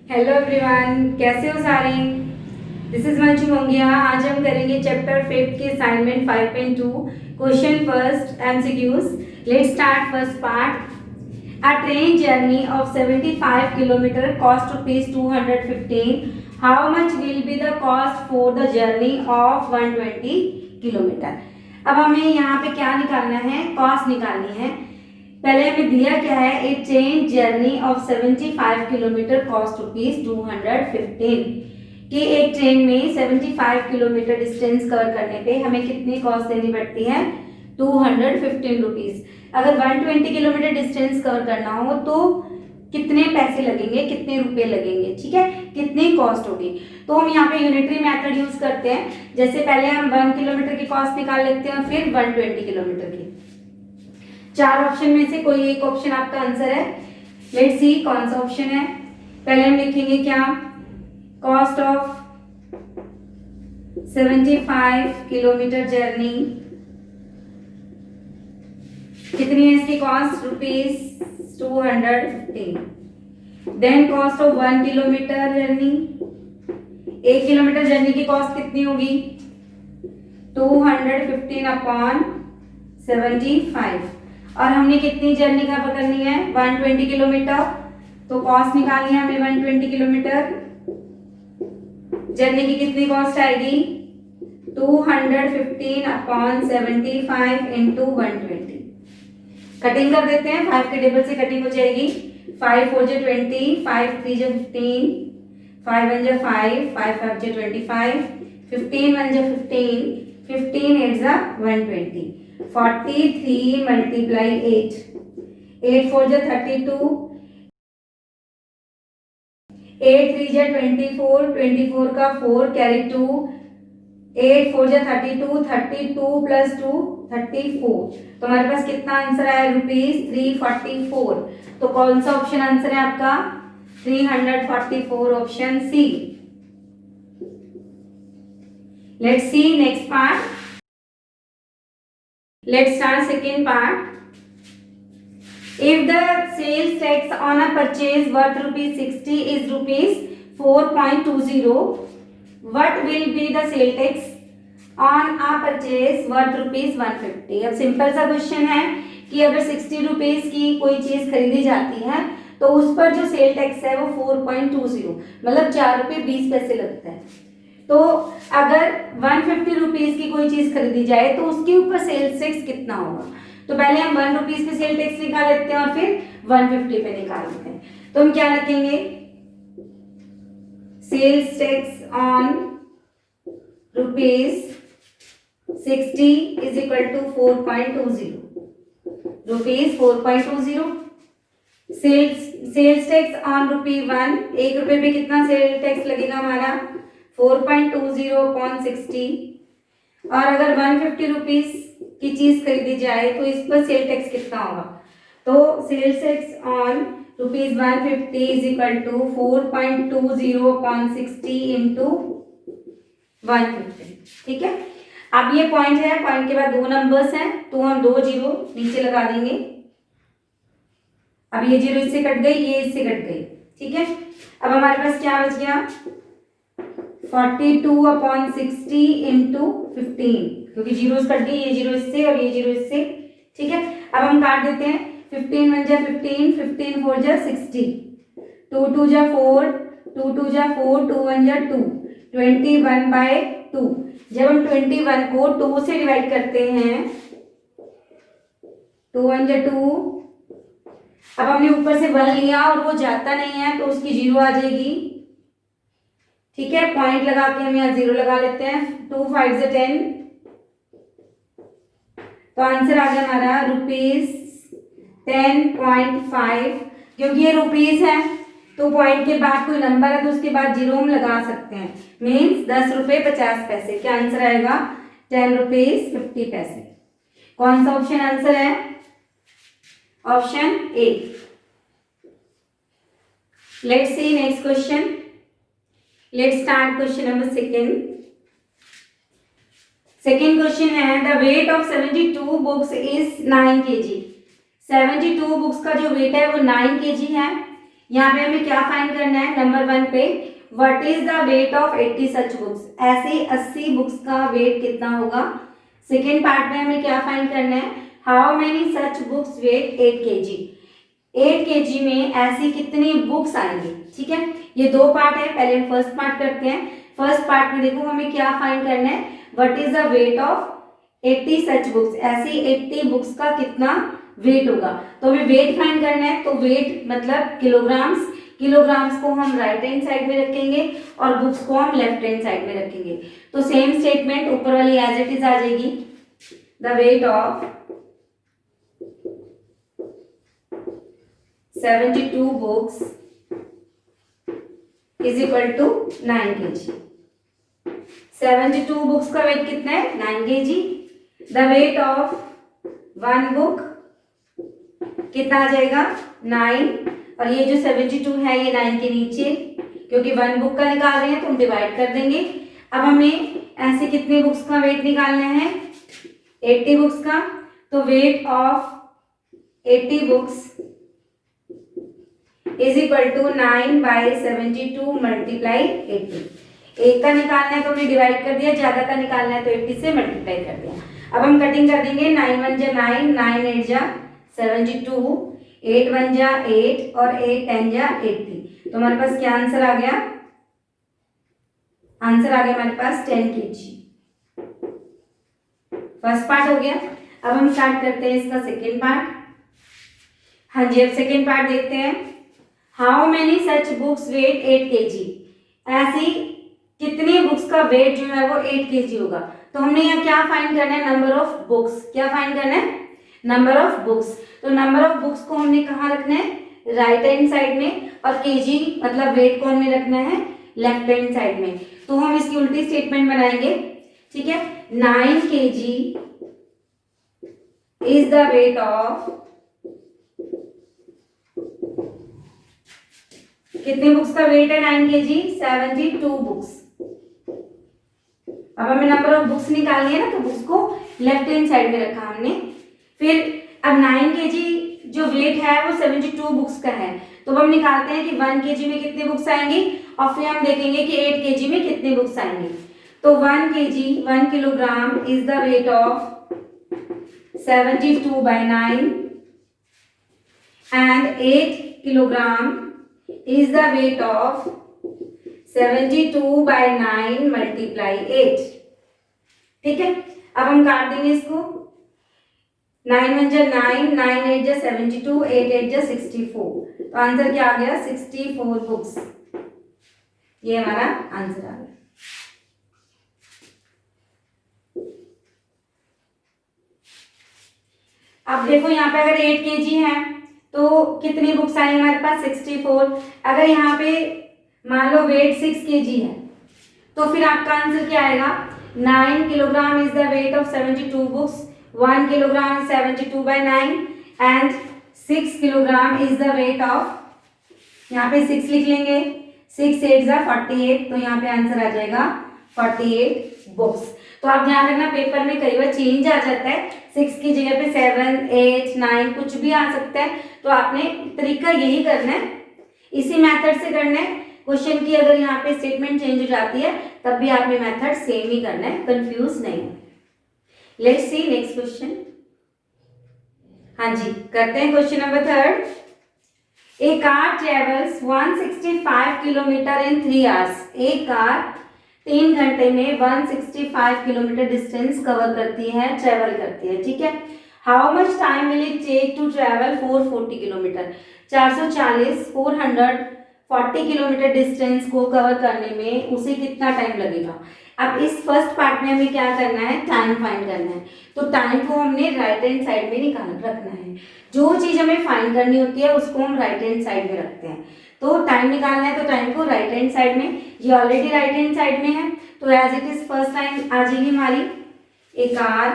Hello everyone, कैसे हो सारे। This is Manju Mongia. आज हम करेंगे चैप्टर 5 के assignment 5.2 question first MCQs. Let's start first part. A train journey of 75 kilometre cost rupees 215। How much will be the cost for the journey of 120 kilometre. अब हमें यहाँ पे क्या निकालना है, कॉस्ट निकालनी है। पहले हमें दिया क्या है, a train journey of 75 kilometre cost rupees 215 कि एक ट्रेन में 75 किलोमीटर डिस्टेंस कवर करने पे हमें कितनी कॉस्ट देनी पड़ती है, 215 रुपीज। अगर 120 किलोमीटर डिस्टेंस कवर करना हो तो कितने पैसे लगेंगे, कितने रुपए लगेंगे, ठीक है, कितनी कॉस्ट होगी। तो हम यहाँ पे यूनिटरी मेथड यूज करते हैं। जैसे पहले हम 1 किलोमीटर की कॉस्ट निकाल लेते हैं और फिर 120 किलोमीटर की। चार ऑप्शन में से कोई एक ऑप्शन आपका आंसर है। लेट्स सी कौन सा ऑप्शन है। पहले हम लिखेंगे क्या, कॉस्ट ऑफ 75 किलोमीटर जर्नी, कितनी है इसकी cost, rupees 215। Then cost of 1 kilometre journey, 1 kilometre journey की कॉस्ट कितनी होगी, 215 अपॉन 75। और हमने कितनी जर्नी कवर करनी है, 120 किलोमीटर। तो कॉस्ट निकालनी है हमें 120 किलोमीटर जर्नी की कितनी कॉस्ट आएगी, 215 अपॉन 75 इंटू 120। कटिंग कर देते हैं, 5 के टेबल से कटिंग हो जाएगी। 5 4 जो 20, 5 3 जो 15, 5 1 जो 5, 5 5 जो 25, 15 1 जो 15, 15 8 जो 120, 43 मल्टीप्लाई 8, 8 4 जो 32, 8 3 जो 24, 24 का 4 कैरी 2, 8 4 जो 32, 32 प्लस 2 34। तो हमारे पास कितना आंसर आया, रुपीज 344। तो कौन सा ऑप्शन आंसर है आपका, 344 option C. Let's see next part. Let's start second part. If the sales tax on a purchase worth rupees 60 is rupees 4.20, what will be the sale tax on a purchase worth rupees 150? अब simple सा question है कि अगर 60 rupees की कोई चीज खरीदी जाती है तो उस पर जो सेल टैक्स है वो 4.20 मतलब 4 रुपये 20 पैसे लगता है। तो अगर 150 रुपीज की कोई चीज खरीदी जाए तो उसके ऊपर सेल्स टैक्स कितना होगा। तो पहले हम 1 रुपीज पे सेल टैक्स निकाल लेते हैं और फिर 150 पे निकाल लेते हैं। तो हम क्या लिखेंगे, sales tax on rupees 60 is equal to 4.20, rupees 4.20। Sales tax on ₹1, 1 रुपए पे कितना सेल टैक्स लगेगा हमारा, 4.20 अपॉन 60। और अगर 150 रुपीज की चीज खरीदी जाए तो इस पर सेल टैक्स कितना होगा। तो sales tax on rupees 150 is equal to 4.20 upon 60 into 150। ठीक है, अब ये पॉइंट है, पॉइंट के बाद 2 नंबर्स हैं तो हम 2 जीरो नीचे लगा देंगे। अब ये जीरो इससे कट गई, ये इससे कट गई, ठीक है। अब हमारे पास क्या बच गया, 42 अपॉन 60 इंटू 15, क्योंकि जीरो कट गई, ये जीरो इससे और ये जीरो इससे, ठीक है। अब हम काट देते हैं, 15 1 जा 15, 15 4 जा 60, 2 2 जा 4, 2 2 जा 4, 2 1 जा 2, 21/2। जब हम 21 को 2 से डिवाइड करते हैं, 2 1 जा 2। अब हमने ऊपर से 1 लिया और वो जाता नहीं है तो उसकी जीरो आ जाएगी, ठीक है। पॉइंट लगा के हम यहाँ जीरो लगा लेते हैं, 2 5 से 10। तो आंसर आ गया हमारा रुपीज 10.5। क्योंकि ये रुपीज है तो पॉइंट के बाद कोई नंबर है तो उसके बाद जीरो हम लगा सकते हैं, मीन्स 10 रुपये 50 पैसे। क्या आंसर आएगा, 10 रुपीज 50 पैसे। कौन सा ऑप्शन आंसर है, option A. Let's see next question. Let's start question number second. Second question है, the weight of 72 books is 9 kg। 72 books का जो वेट है वो 9 kg है। यहाँ पे हमें क्या फाइंड करना है, नंबर 1 पे what is the weight of 80 such books, ऐसे 80 बुक्स का वेट कितना होगा। सेकेंड पार्ट में हमें क्या फाइंड करना है, how many such books weigh 8 kg, 8 kg में ऐसी कितनी बुक्स आएंगी। ठीक है, ये दो पार्ट है, पहले हम फर्स्ट पार्ट करते हैं। फर्स्ट पार्ट में देखो हमें क्या फाइंड करना है, what is the weight of 80 such books, ऐसी 80 बुक्स का कितना वेट होगा। तो हमें वेट फाइंड करना है, तो वेट मतलब किलोग्राम्स, किलोग्राम्स को हम राइट हैंड साइड में रखेंगे और बुक्स को हम लेफ्ट हैंड साइड में रखेंगे। तो सेम स्टेटमेंट ऊपर वाली एज इट इज आ जाएगी, the weight of 72 books is equal to 9 kg। 72 books का वेट कितना है, 9 kg। The weight of 1 book कितना आ जाएगा, 9, और ये जो 72 है ये 9 के नीचे, क्योंकि 1 बुक का निकाल रहे हैं तो हम डिवाइड कर देंगे। अब हमें ऐसे कितने बुक्स का वेट निकालना है, 80 बुक्स का। तो weight of 80 books is equal to 9/72 multiply 80। एक का निकालना है तो हमने डिवाइड कर दिया, ज्यादा का निकालना है तो 80 से मल्टीप्लाई कर दिया। अब हम कटिंग कर देंगे, 9 1 जा 9, 9 8 जा 72, 8 1 जा 8 और 8 10 जा 80। तो हमारे पास क्या आंसर आ गया, आंसर आ गया हमारे पास 10 kg। फर्स्ट पार्ट हो गया। अब हम स्टार्ट करते हैं इसका सेकेंड पार्ट। हाँ जी, अब सेकेंड पार्ट देखते हैं, how many such books weigh 8 kg, ऐसी कितनी बुक्स का वेट जो है वो 8 kg होगा। तो हमने यहाँ क्या फाइंड करना है, नंबर ऑफ बुक्स, क्या फाइंड करना है, नंबर ऑफ बुक्स। तो नंबर ऑफ बुक्स को हमने कहाँ रखना है, राइट हैंड साइड में, और केजी मतलब वेट को हमने रखना है लेफ्ट हैंड साइड में। तो हम इसकी उल्टी स्टेटमेंट बनाएंगे। ठीक है, 9 kg is the weight of, कितने बुक्स का वेट है 9 kg, 72 बुक्स। अब हमें नंबर ऑफ बुक्स निकालनी है ना, तो बुक्स को लेफ्ट हैंड साइड में रखा हमने। फिर अब 9 kg जो वेट है वो 72 बुक्स का है, तो हम निकालते हैं कि 1 kg में कितनी बुक्स आएंगी, और फिर हम देखेंगे कि 8 kg में कितनी बुक्स आएंगी। तो 1 kg 1 kilogram is the weight of 72/9 and 8 kilogram is the weight of 72/9 multiply 8। ठीक है, अब हम काट देंगे इसको, 9 1 जा 9, 9 8 जा 72, 8 8 जा 64। तो आंसर क्या आ गया, 64 बुक्स, ये हमारा आंसर आ गया। अब देखो यहाँ पे अगर 8 kg है तो कितनी बुक्स आई हमारे पास, 64। अगर यहाँ पे मान लो वेट 6 kg है, तो फिर आपका आंसर क्या आएगा, 9 kilogram is the weight of 72 books, 1 kilogram is 72/9 and 6 kilogram is the weight of, यहाँ पे 6 लिख लेंगे, 6 8 जा 48। तो यहाँ पे आंसर आ जाएगा 48 बुक्स। तो आप ध्यान रखना, पेपर में कई बार चेंज आ जाता है, 6 की जगह पे 7 8 9 कुछ भी आ सकता है। तो आपने तरीका यही करना है, इसी मेथड से करना है। क्वेश्चन की अगर यहाँ पे स्टेटमेंट चेंज हो जाती है तब भी आपने मेथड सेम ही करना है, कंफ्यूज नहीं होना। Let's see next question. हाँ जी, करते हैं question number 3। A car travels 165 kilometre in 3 hours, एक कार 3 घंटे में 165 किलोमीटर डिस्टेंस कवर करती है, ट्रेवल करती है। ठीक है, how much time will it take to travel 440 kilometre, 440 kilometre distance को कवर करने में उसे कितना टाइम लगेगा। अब इस फर्स्ट पार्ट में हमें क्या करना है, टाइम फाइंड करना है। तो टाइम को हमने राइट हैंड साइड में निकाल रखना है, जो चीज हमें फाइंड करनी होती है उसको हम राइट हैंड साइड में रखते हैं। तो टाइम निकालना है तो टाइम को राइट हैंड साइड में, ये ऑलरेडी राइट हैंड साइड में है, तो as it is first line आ जाएगी हमारी, a car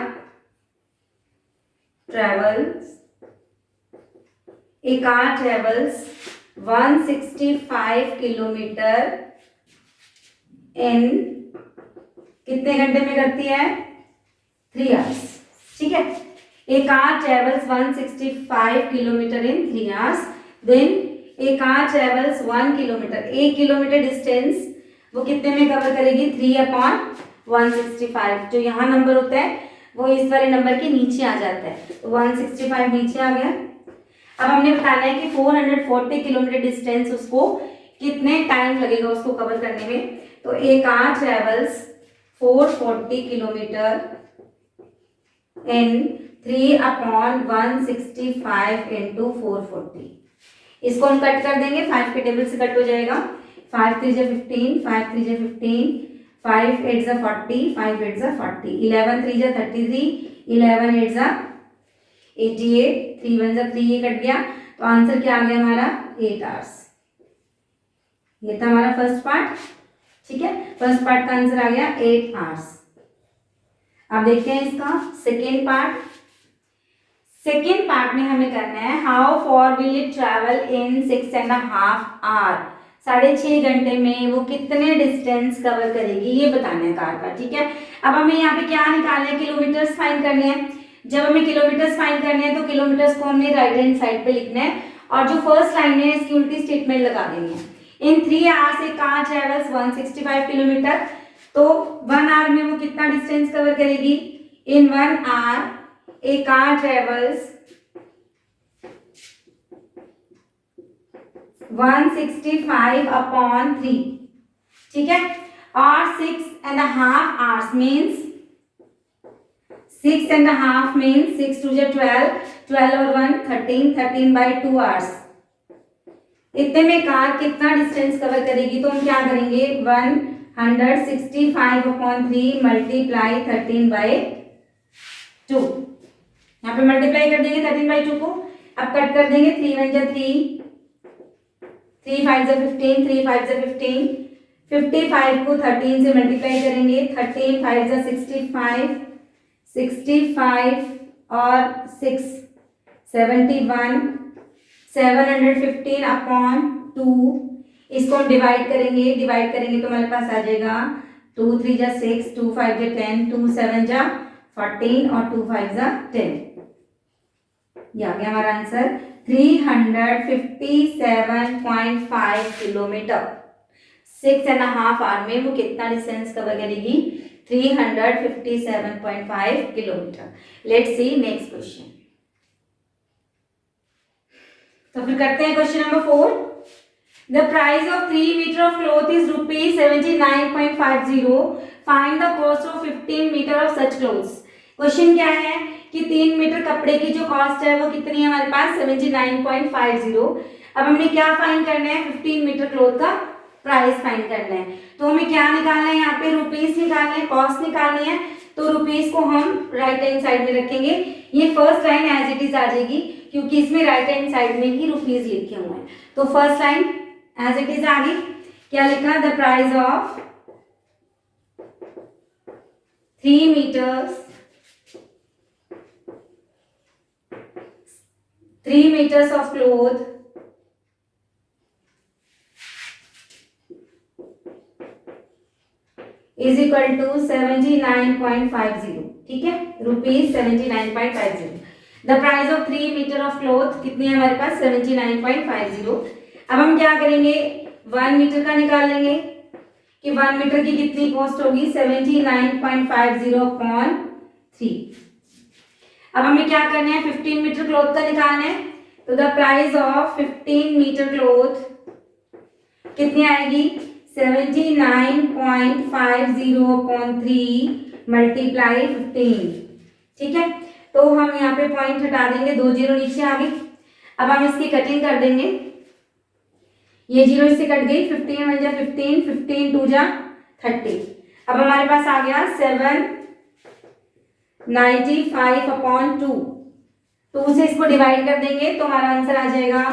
travels 165 kilometre in कितने घंटे में करती है, 3 आवर्स। ठीक है, a car travels 165 kilometre in 3 hours, then a car travels 1 kilometre, 1 kilometre distance वो कितने में कवर करेगी? 3/165। जो यहाँ नंबर होता है वो इस वाले नंबर के नीचे आ जाता है, तो 165 नीचे आ गया। अब हमने बताना है कि 440 किलोमीटर डिस्टेंस उसको कितने टाइम लगेगा उसको कवर करने में। तो a car travels 440 kilometre in 3/165 into 440। इसको हम कट कर देंगे, 5 के टेबल से कट हो जाएगा। 5 3 जा 15, 5 3 जा 15, 5 8 जा 40, 5 8 जा 40, 11 3 जा 33, 11 8 जा 88, 3 1 जा 3, ये कट गया। तो आंसर क्या आ गया हमारा? 8 आवर्स। ये था हमारा फर्स्ट पार्ट। ठीक है, फर्स्ट पार्ट का आंसर आ गया 8 आवर्स। अब देखते हैं इसका सेकेंड पार्ट। सेकेंड पार्ट में हमें करना है how far will it travel in 6.5 hour. 6.5 घंटे में वो कितने डिस्टेंस कवर करेगी ये बताना है कार का। ठीक है, अब हमें यहाँ पे क्या निकालना है? किलोमीटर्स फाइंड करने हैं। जब हमें किलोमीटर्स फाइंड करने हैं तो किलोमीटर्स को हमने राइट हैंड साइड पे लिखना है और जो फर्स्ट लाइन है इसकी उल्टी स्टेटमेंट लगा देनी है। इन 3 hours a car travels 165 kilometre. तो 1 आवर में वो कितना डिस्टेंस कवर करेगी? इन 1 आवर ए कार ट्रेवल्स 165/3। ठीक है, और 6.5 आवर्स मीन्स 6.5 मीन्स 6 2 12, 12 और 1 13, 13/2 आवर्स। इतने में कार कितना डिस्टेंस कवर करेगी? तो हम क्या करेंगे? 165/3 मल्टीप्लाई 13/2। यहाँ पे मल्टीप्लाई कर देंगे 13/2 को। अब कट कर देंगे, 3 1 जा 3, 3 5 जा 15, 3 5 जा 15, 55 को 13 से मल्टीप्लाई करेंगे, 13 5 जा 65, 65 और 6 71, 715/2। इसको हम डिवाइड करेंगे, डिवाइड करेंगे तो हमारे पास आ जाएगा 2 3 जा 6, 2 5 जा 10, 2 7 जा 14 और 2 5 जा 10। ये आ गया हमारा आंसर 357.5 किलोमीटर। 6.5 आवर में वो कितना डिस्टेंस कवर करेगी? 357.5 kilometre. Let's see next question. तो फिर करते हैं question number 4। The price of 3 metre of cloth is ₹79.50। Find the cost of 15 metre of such cloths. Question क्या है कि 3 मीटर कपड़े की जो कॉस्ट है वो कितनी है हमारे पास? 79.50। अब हमने क्या फाइंड करना है? 15 मीटर क्लॉथ का प्राइस फाइंड करना है। तो हमें क्या निकालना है? यहाँ पे रुपीस निकालना है, कॉस्ट निकालनी है। तो रुपीस को हम राइट हैंड साइड में रखेंगे। ये first line as it is आ जाएगी क्योंकि इसमें राइट हैंड साइड में ही रुपीस लिखे हुए हैं। तो first line as it is आ गई। क्या लिखा? The price of 3 meters of cloth is equal to 79.50। ठीक है, ₹79.50। The price of 3 metre of cloth कितनी है हमारे पास? 79.50। अब हम क्या करेंगे? 1 मीटर का निकाल लेंगे कि 1 मीटर की कितनी कॉस्ट होगी? 79.50/3। अब हमें क्या करना है? 15 मीटर क्लॉथ का निकालना है। तो the price of 15 metre cloth कितनी आएगी? 79.50/3 मल्टीप्लाई 15। ठीक है, तो हम यहाँ पे पॉइंट हटा देंगे, 2 जीरो नीचे आ गई। अब हम इसकी कटिंग कर देंगे। ये जीरो इससे कट गई, 15 1 जा 15, 15 2 जा 30। अब हमारे पास आ गया 795/2। 2 से इसको डिवाइड कर देंगे तो हमारा आंसर आ जाएगा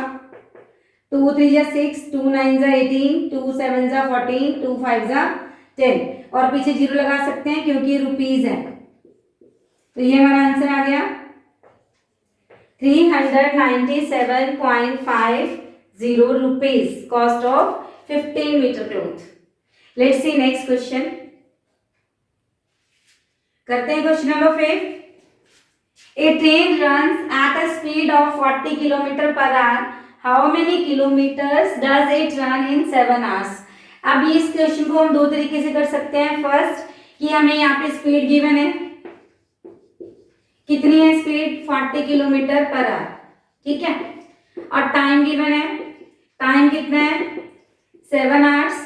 2 3 जा 6, 2 9 जा 18, 2 7 जा 14, 2 5 जा 10 और पीछे जीरो लगा सकते हैं क्योंकि ये रुपीज है। तो ये हमारा आंसर आ गया 397.50 rupees cost of 15 metre cloth. Let's see next question. करते हैं question number 5। A train runs at a speed of 40 kilometre per hour. How many kilometres does it run in 7 hours. अब इस क्वेश्चन को हम दो तरीके से कर सकते हैं। फर्स्ट कि हमें यहाँ पे स्पीड गिवन है, कितनी है स्पीड 40 किलोमीटर पर आवर, ठीक है, और टाइम गिवन है, टाइम कितना है 7 आवर्स।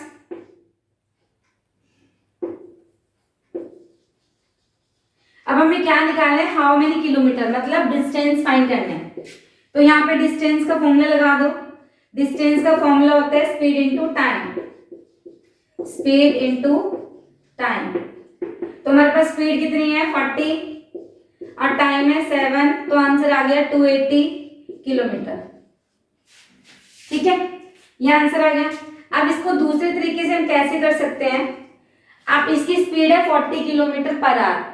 अब हमें क्या निकालना है, हाउ मेनी किलोमीटर, मतलब डिस्टेंस फाइंड करना है। तो यहाँ पे डिस्टेंस का फॉर्मूला लगा दो। डिस्टेंस का फॉर्मूला होता है speed into time, speed into time. तो हमारे पास स्पीड कितनी है 40 और टाइम है 7, तो आंसर आ गया 280 किलोमीटर, ठीक है, ये आंसर आ गया। अब इसको दूसरे तरीके से हम कैसे कर सकते हैं, आप इसकी स्पीड है 40 kilometre per our.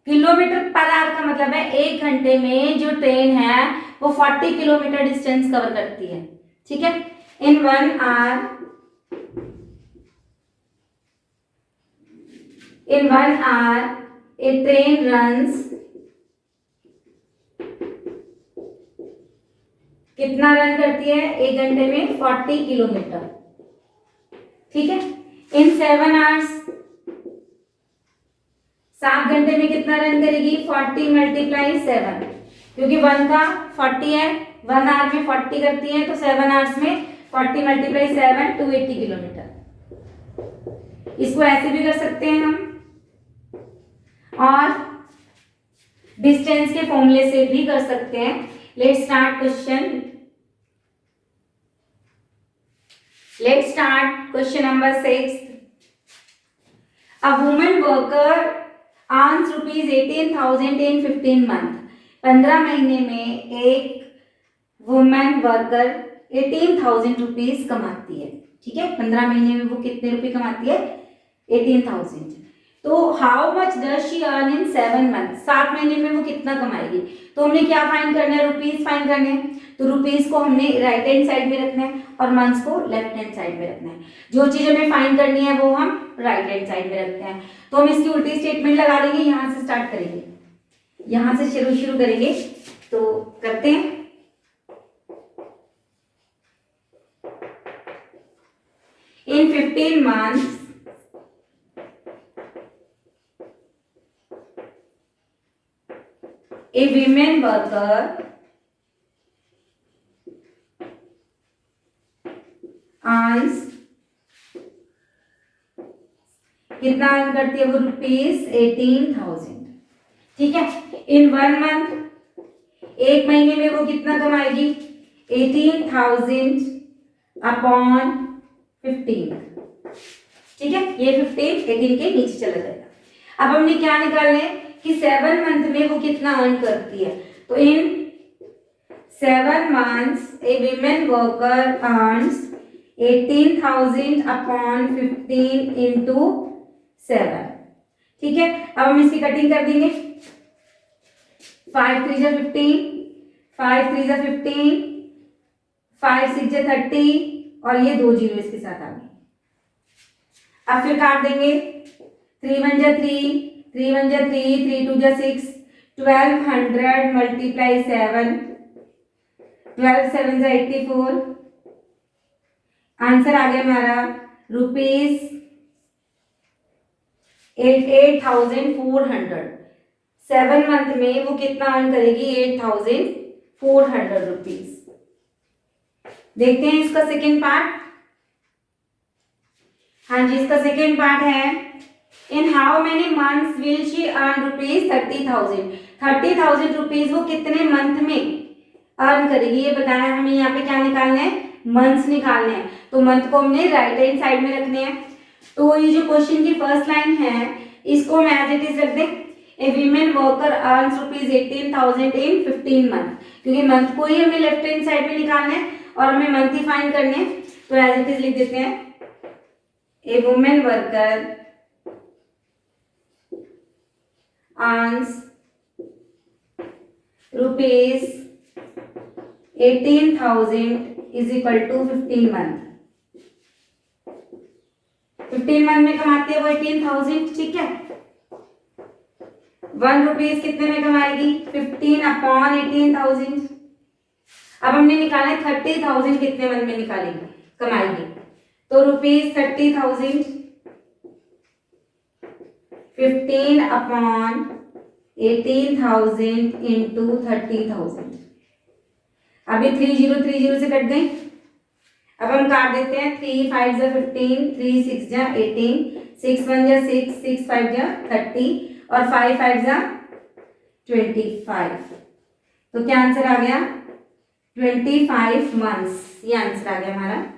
Kilometre per our का मतलब है 1 घंटे में जो ट्रेन है वो 40 किलोमीटर डिस्टेंस कवर करती है, ठीक है। In 1 hour, in 1 hour a train runs, कितना रन करती है 1 घंटे में 40 किलोमीटर, ठीक है। इन 7 आवर्स, 7 घंटे में कितना रन करेगी 40 मल्टीप्लाई 7, क्योंकि 1 का 40 है, 1 आवर में 40 करती है, तो 7 आवर्स में 40 मल्टीप्लाई 7 280 किलोमीटर। इसको ऐसे भी कर सकते हैं हम, और डिस्टेंस के फॉर्मूले से भी कर सकते हैं। Let's start question number 6। A woman worker earns ₹18,000 in 15 month. 15 महीने में एक वुमन वर्कर 18,000 रुपीज कमाती है, ठीक है। 15 महीने में वो कितने रुपए कमाती है 18,000। तो how much does she earn in 7 month, 7 महीने में वो कितना कमाएगी। तो हमने क्या फाइंड करना है, रुपीज फाइंड करने हैं। तो रुपीज को हमने राइट हैंड साइड में रखना है और मंथ्स को लेफ्ट हैंड साइड में रखना है। जो चीज हमें फाइंड करनी है वो हम राइट हैंड साइड में रखते हैं। तो हम इसकी उल्टी स्टेटमेंट लगा देंगे, यहां से स्टार्ट करेंगे, यहां से शुरू करेंगे। तो करते हैं, इन 15 months a women worker earns, कितना अर्न करती है वो ₹18,000, ठीक है। इन 1 मंथ, 1 महीने में वो कितना कमाएगी 18,000 अपॉन 15, ठीक है। ये 15 18 के नीचे चला जाएगा। अब हमने क्या निकालना है कि 7 मंथ में वो कितना अर्न करती है। तो इन 7 months a women worker earns 18,000 upon 15 into 7, ठीक है। अब हम इसकी कटिंग कर देंगे, 5 3 15, 5 3 15, 5 6 30 और ये 2 जीरो इसके साथ आ गए। अब फिर काट देंगे, 3 1 3, 3 1 3, 3 2 6, 1200 मल्टीप्लाई 7, 12 7 84। आंसर आ गया हमारा ₹88,400। 7 मंथ में वो कितना अर्न करेगी 8,400 रुपीज। देखते हैं इसका सेकेंड पार्ट। हाँ जी, इसका सेकेंड पार्ट है, in how many months will she earn ₹30,000। 30,000 rupees वो कितने मंथ में अर्न करेगी ये बताना है। हमें यहाँ पे क्या निकालना है, मंथ्स निकालने हैं। तो मंथ को हमने राइट हैंड साइड में रखने हैं। तो ये जो क्वेश्चन की फर्स्ट लाइन है इसको हम एज इट इज रख दें, ए वीमेन वर्कर अर्न्स ₹18,000 इन 15 मंथ, क्योंकि मंथ को ही हमें लेफ्ट हैंड साइड में निकालना है और हमें मंथ ही फाइंड करने हैं। तो एज इट इज लिख देते हैं, a women worker earns ₹18,000 is equal to 15 month. 15 month में कमाती है वो 18,000, ठीक है। 1 रुपीज कितने में कमाएगी 15 अपॉन 18,000। अब हमने निकाला है 30,000 कितने मंथ में निकालेंगे, कमाएंगे, तो ₹30,000 15/18,000 इंटू 30,000। अभी 30 से कट गई। अब हम काट देते हैं, 3 5 जा 15, 3 6 जा 18, 6 1 जा 6, 6 5 जा 30 और 5 5 जा 25। तो क्या आंसर आ गया, 25 मंथ्स, ये आंसर आ गया हमारा।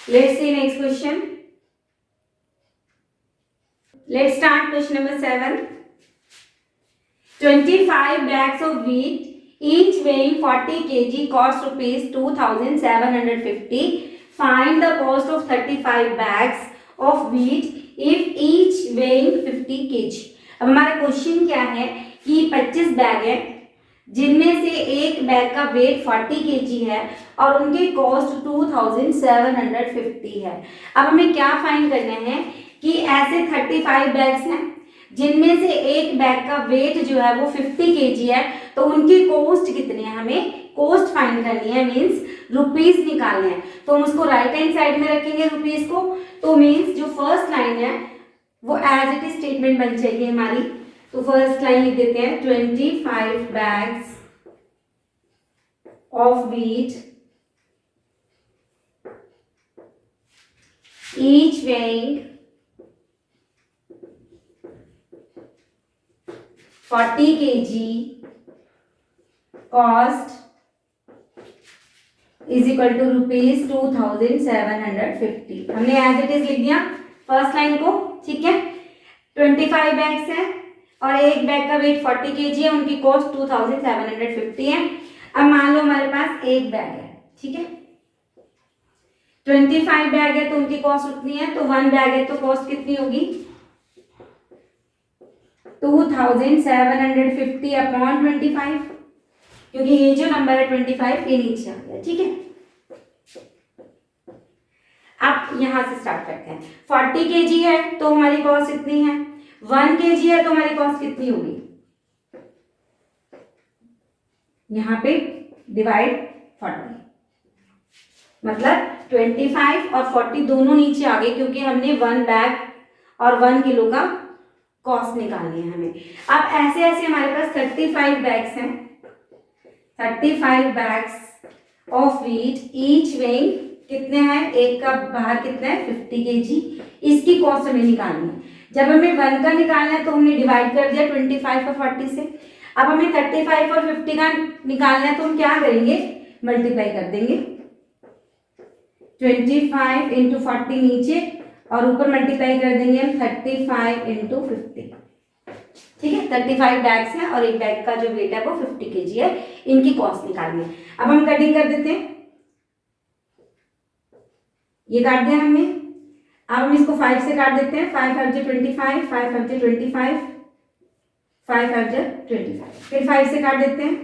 Let's see next question. Let's start question number 7। 25 bags of wheat, each weighing 40 kg, cost rupees 2,750. Find the cost of 35 bags of wheat if each weighing 50 kg. अब हमारा क्वेश्चन क्या है कि 25 बैग है जिनमें से एक बैग का वेट 40 kg है और उनकी कॉस्ट 2,750 है। अब हमें क्या फाइंड करना है कि ऐसे 35 बैग्स हैं जिनमें से एक बैग का वेट जो है वो 50 kg है, तो उनकी कॉस्ट कितनी है, हमें कॉस्ट फाइंड करनी है, मींस रुपीस निकालने हैं। तो हम उसको राइट हैंड साइड में रखेंगे रुपीस को, तो मींस जो फर्स्ट लाइन है वो एज इट इज स्टेटमेंट बन जाएगी हमारी। तो फर्स्ट लाइन लिख देते हैं, 25 bags of wheat each weighing 40 kg, cost is equal to rupees 2,750। हमने एज इट इज लिख दिया फर्स्ट लाइन को, ठीक है। 25 बैग्स हैं और एक बैग का वेट 40 kg है, उनकी कॉस्ट 2,750 है। अब मान लो हमारे पास एक बैग है, ठीक है, 25 बैग है तो उनकी कॉस्ट उतनी है, तो 1 बैग है तो कॉस्ट कितनी होगी, 2,750 अपॉन 25, क्योंकि ये जो नंबर है 25 ये नीचे आ गया, ठीक है। अब यहां से स्टार्ट करते हैं। 40 kg है तो हमारी कॉस्ट कितनी है, 1 kg है तो हमारी कॉस्ट कितनी होगी, यहां पे डिवाइड 40, मतलब 25 और 40 दोनों नीचे आ गए, क्योंकि हमने 1 बैग और 1 किलो का कॉस्ट निकालनी है हमें। अब ऐसे ऐसे हमारे पास 35 बैग्स हैं, 35 bags of wheat each weighing कितने हैं, एक का बाहर कितना है 50 kg, इसकी कॉस्ट हमें निकालनी है। जब हमें 1 का निकालना है तो हमने डिवाइड कर दिया 25 और 40 से। अब हमें 35 और 50 का निकालना है तो हम क्या करेंगे, मल्टीप्लाई कर देंगे, 25 इंटू 40 नीचे और ऊपर मल्टीप्लाई कर देंगे हम 35 इंटू 50, ठीक है। 35 बैग्स हैं और एक बैग का जो वेट है वो 50 kg है, इनकी कॉस्ट निकालनी है। अब हम कटिंग कर देते हैं, ये काट दिया हमने। अब हम इसको 5 से काट देते हैं, 5 5 25, 5 5 25, 5 5 25, फिर 5 से काट देते हैं,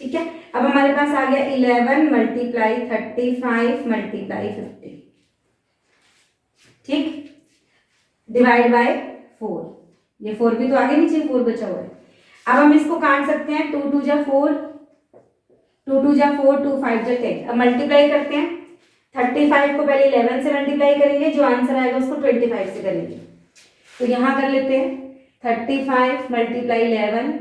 ठीक है। अब हमारे पास आ गया 11 मल्टीप्लाई 35 मल्टीप्लाई 50, ठीक, डिवाइड बाय 4, ये 4 भी तो आगे नीचे 4 बचा हुआ है। अब हम इसको काट सकते हैं, 2 2 जा 4, 2 2 जा 4, 2 5 जा 10। अब मल्टीप्लाई करते हैं, 35 को पहले 11 से मल्टीप्लाई करेंगे, जो आंसर आएगा उसको 25 से करेंगे। तो यहां कर लेते हैं, 35 मल्टीप्लाई 11,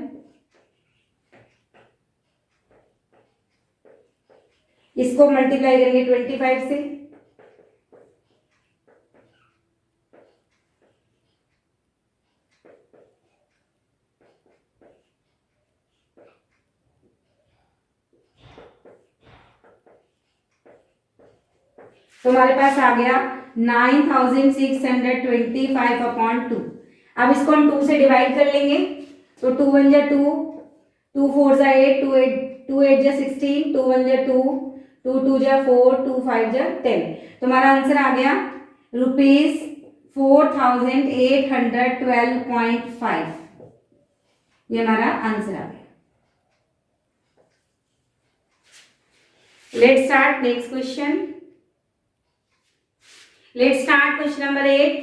इसको मल्टीप्लाई करेंगे 25 से, तो हमारे पास आ गया 9,625 अपॉन 2। अब इसको हम 2 से डिवाइड कर लेंगे, तो 2 1 जा 2, 2 4 जा 8, 2 8 जा 16, 2 1 जा 2, 2 2 जा 4, 2 5 जा 10। तो हमारा आंसर आ गया ₹4,812.5, ये हमारा आंसर आ गया। Let's start next question. Let's start question number 8.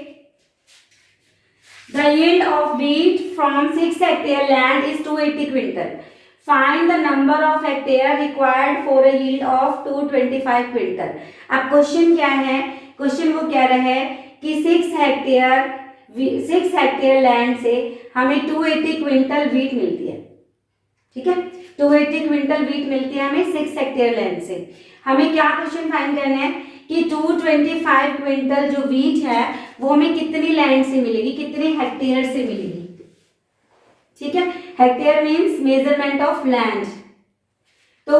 The yield of wheat from 6 hectare land is 280 quintal. Find the number of hectare required for a yield of 225 quintal. अब क्वेश्चन क्या है? Question वो कह रहा है कि 6 हेक्टेयर लैंड से हमें 280 क्विंटल वीट मिलती है। ठीक है, 280 क्विंटल वीट मिलती है हमें 6 हेक्टेयर लैंड से। हमें क्या क्वेश्चन फाइंड करना है कि 225 क्विंटल जो वीट है वो हमें कितनी लैंड से मिलेगी, कितने हेक्टेयर से मिलेगी। ठीक है, hectare means measurement of land. तो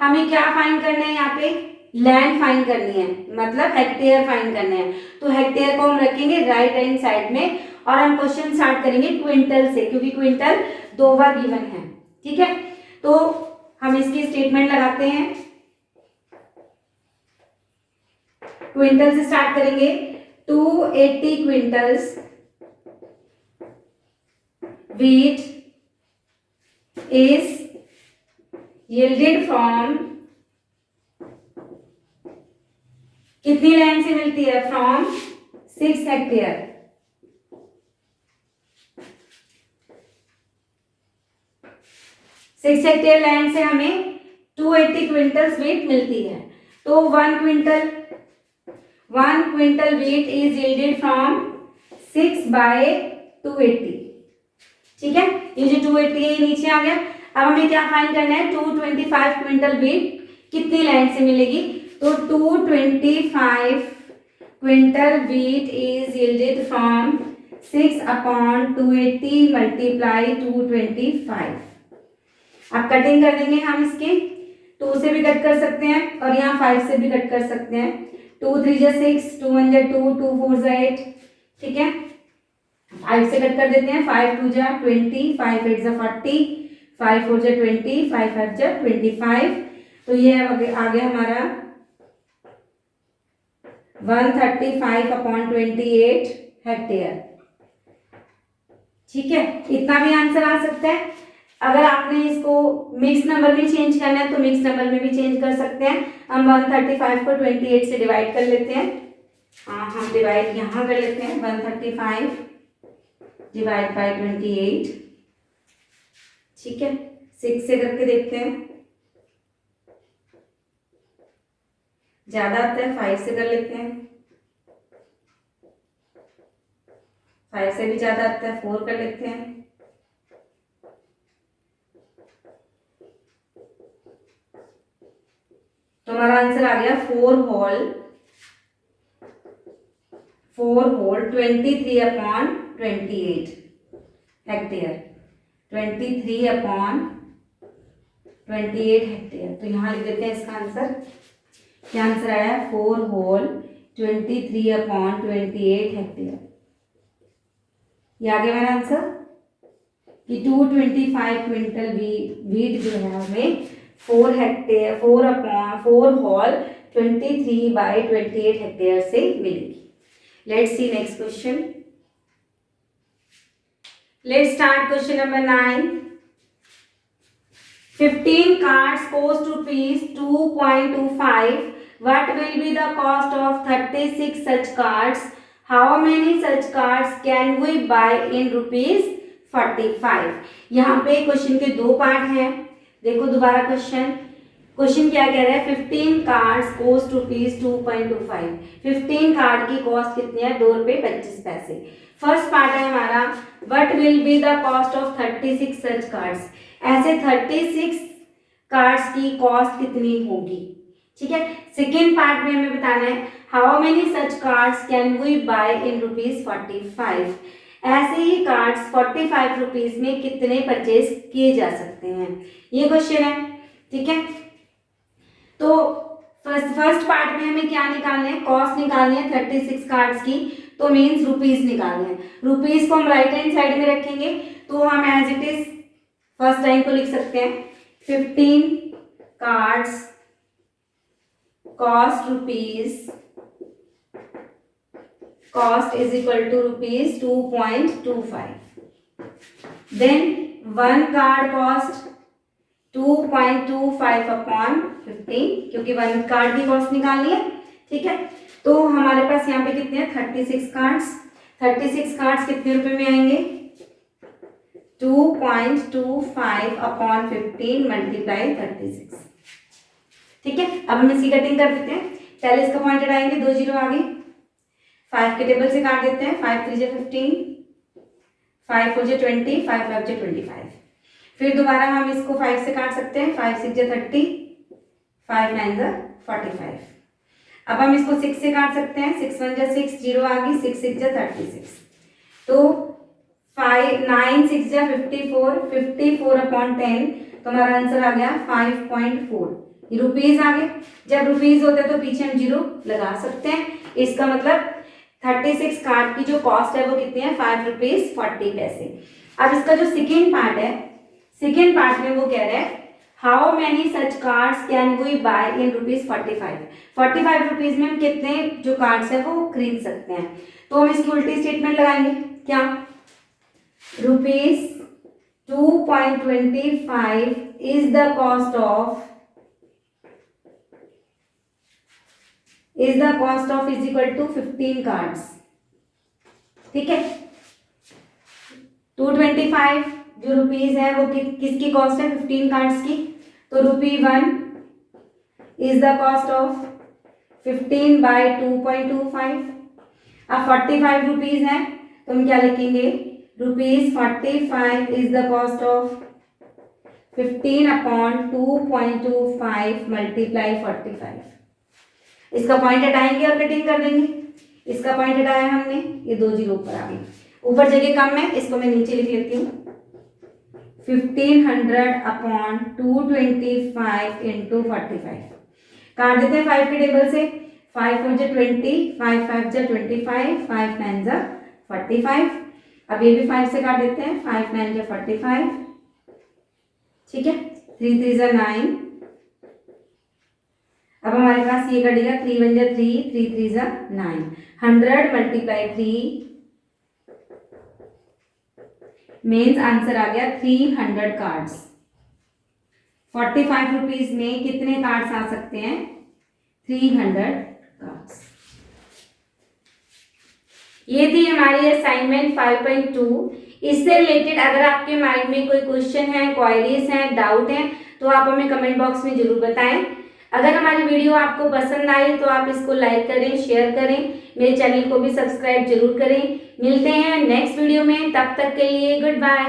हमें क्या फाइंड करना है, यहाँ पे लैंड फाइंड करनी है, मतलब हेक्टेयर फाइंड करने हैं। तो हेक्टेयर को हम रखेंगे राइट हैंड साइड में और हम क्वेश्चन स्टार्ट करेंगे क्विंटल से, क्योंकि क्विंटल 2 बार गिवन है। ठीक है, तो हम इसकी स्टेटमेंट लगाते हैं। क्विंटल से स्टार्ट करेंगे। 280 quintals wheat is yielded from कितनी लैंड से मिलती है? From 6 hectare. 6 हेक्टेयर लैंड से हमें 280 क्विंटल्स वेट मिलती है। तो 1 quintal weight is yielded from 6 by 280। ठीक है, ये जो 280 है नीचे आ गया। अब हमें क्या फाइंड करना है? 225 क्विंटल वेट कितनी लैंड से मिलेगी? तो 225 quintal weight is yielded from 6/280 multiply 225। अब कटिंग कर देंगे हम इसके। 2 से भी कट कर सकते हैं और यहाँ 5 से भी कट कर सकते हैं। 2 3 जा 6, 2 1 जा 2, 2 4 जा 8। ठीक है, 5 से कट कर देते हैं। 5 2 जा 20, 5 8 जा 40, 5 4 जा 20, 5 5 जा 25। तो ये आ गया हमारा 135/28 हेक्टेयर। ठीक है, इतना भी आंसर आ सकता है। अगर आपने इसको मिक्स नंबर में चेंज करना है तो मिक्स नंबर में भी चेंज कर सकते हैं। हम 135 को 28 से डिवाइड कर लेते हैं। हम डिवाइड यहाँ कर लेते हैं। 135 डिवाइड बाय 28। ठीक है, 6 से करके देखते हैं। ज्यादा आता है, 5 से कर लेते हैं। 5 से भी ज्यादा आता है, 4 कर लेते हैं। तो हमारा आंसर आ गया 4 होल 23/28 हेक्टेयर। 23/28 हेक्टेयर। तो यहाँ लिख देते हैं इसका आंसर। क्या आंसर आया? 4 होल 23/28 हेक्टेयर। ये आ गया मेरा आंसर कि 225 क्विंटल वीट जो है हमें 4 होल 23/28 हेक्टेयर से मिलेगी। Let's see next question. Let's start question number 9। 15 cards cost ₹2.25. What will be the cost of 36 such cards? How many such cards can we buy in ₹45? यहाँ पे question के 2 part हैं। देखो दोबारा क्वेश्चन क्या कह रहा है? 15 कार्ड्स कोस्ट ₹2.25। 15 कार्ड की कॉस्ट कितनी है? ₹2.25। फर्स्ट पार्ट है हमारा what will be the cost of 36 such cards. ऐसे 36 कार्ड्स की कॉस्ट कितनी होगी। ठीक है, सेकेंड पार्ट में हमें बताना है how many such cards can we buy in ₹45। ऐसे ही कार्ड्स 45 रुपीज में कितने परचेज किए जा सकते हैं, ये क्वेश्चन है। ठीक है, तो फर्स्ट पार्ट में हमें क्या निकालना है? कॉस्ट निकालनी है 36 कार्ड्स की, तो मीन्स रुपीज निकालने हैं। रुपीज को हम राइट हैंड साइड में रखेंगे, तो हम as it is first line को लिख सकते हैं 15 cards cost is equal to ₹2.25. Then 1 card cost 2.25/15, क्योंकि 1 कार्ड की कॉस्ट निकालनी है। ठीक है, तो हमारे पास यहाँ पे कितने हैं? 36 कार्ड्स। 36 कार्ड्स कितने रुपए में आएंगे? 2.25 अपॉन 15 मल्टीप्लाई 36। ठीक है, अब हम इसकी कटिंग कर देते हैं। पहले इसका पॉइंटेड आएंगे, 2 जीरो आगे, 5 के टेबल से काट देते हैं। 5 3 जा 15, 5 4 जा 20, 5 5 जा 25। फिर दोबारा हम इसको 5 से काट सकते हैं। 5 6 जा 30, 5 9 जा 45। अब हम इसको 6 से काट सकते हैं। 6 1 जा 6, 0 आ गई, 6 6 जा 36। तो 5 9 6 जा 54, 54 अपॉन 10, तो हमारा आंसर आ गया 5.4। ये रुपीज आ गए। जब रुपीज होते हैं तो पीछे हम जीरो लगा सकते हैं। इसका मतलब 36 कार्ड की जो कॉस्ट है वो कितनी है? 5 रुपीज 40 पैसे। अब इसका जो सेकेंड पार्ट है, सेकेंड पार्ट में वो कह रहा है how many such cards can we buy in rupees 45। 45 rupees में हम कितने जो कार्ड्स है वो खरीद सकते हैं। तो हम इसकी उल्टी स्टेटमेंट लगाएंगे। क्या? Rupees 2.25 is the cost of is equal to 15 cards. ठीक है, 225 जो रुपीज है वो किसकी कॉस्ट है? 15 कार्ड्स की। तो ₹1 is the cost of 15 by 2.25। अब 45 रुपीज है तो हम क्या लिखेंगे? ₹45 is the cost of 15 upon 2.25 multiply 45। इसका पॉइंट हटाएंगे और कटिंग कर देंगे। इसका पॉइंट हटाया हमने, ये 2 जीरो ऊपर आ गई। ऊपर जगह कम है, इसको मैं नीचे लिख लेती हूँ। 1500 अपॉन 225 इंटू 45। काट देते हैं 5 के टेबल से। 5 4 जा 20, 5 5 जा 25, 5 9 जा 45। अब ये भी 5 से काट देते हैं। 5 9 जा 45। ठीक है, 3 3 जा 9। अब हमारे पास ये कटेगा। 3 1 जा 3, 3 3 जा 9। 100 मल्टीप्लाई 3 मीन्स आंसर आ गया 300 कार्ड्स। 45 रुपीज में कितने कार्ड्स आ सकते हैं? 300 कार्ड्स। ये थी हमारी असाइनमेंट 5.2। इससे रिलेटेड अगर आपके माइंड में कोई क्वेश्चन है, क्वेरीज हैं, डाउट है तो आप हमें कमेंट बॉक्स में जरूर बताएं। अगर हमारी वीडियो आपको पसंद आई तो आप इसको लाइक करें, शेयर करें, मेरे चैनल को भी सब्सक्राइब जरूर करें। मिलते हैं नेक्स्ट वीडियो में, तब तक के लिए गुड बाय।